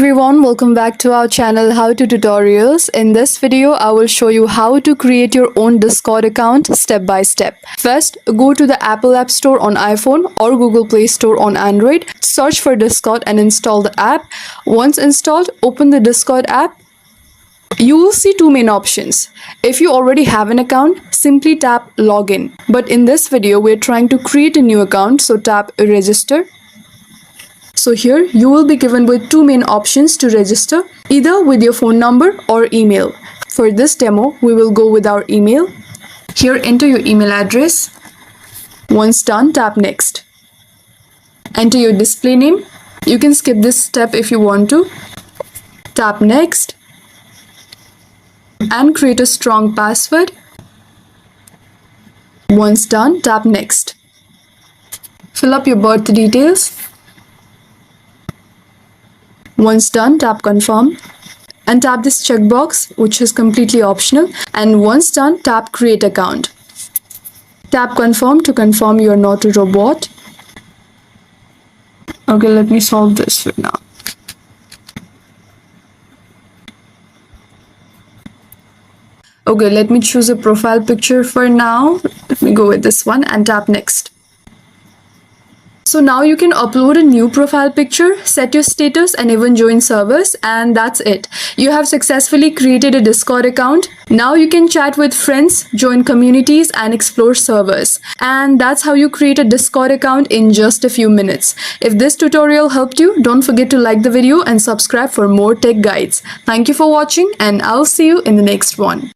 everyone, welcome back to our channel How to Tutorials. In this video, I will show you how to create your own Discord account step by step. First, go to the Apple App Store on iPhone or Google Play Store on Android. Search for Discord and install the app. Once installed, open the Discord app. You will see two main options. If you already have an account, simply tap login. But in this video, we're trying to create a new account, so tap register. So here you will be given with two main options to register, either with your phone number or email. For this demo, we will go with our email. Here enter your email address. Once done, tap next. Enter your display name. You can skip this step if you want to. Tap next. And create a strong password. Once done, tap next. Fill up your birth details. Once done, tap confirm and tap this checkbox, which is completely optional, and once done, tap create account. Tap confirm to confirm you are not a robot. Okay, let me solve this for now. Okay, let me choose a profile picture for now. Let me go with this one and tap next. So now you can upload a new profile picture, set your status and even join servers, and that's it. You have successfully created a Discord account. Now you can chat with friends, join communities and explore servers. And that's how you create a Discord account in just a few minutes. If this tutorial helped you, don't forget to like the video and subscribe for more tech guides. Thank you for watching and I'll see you in the next one.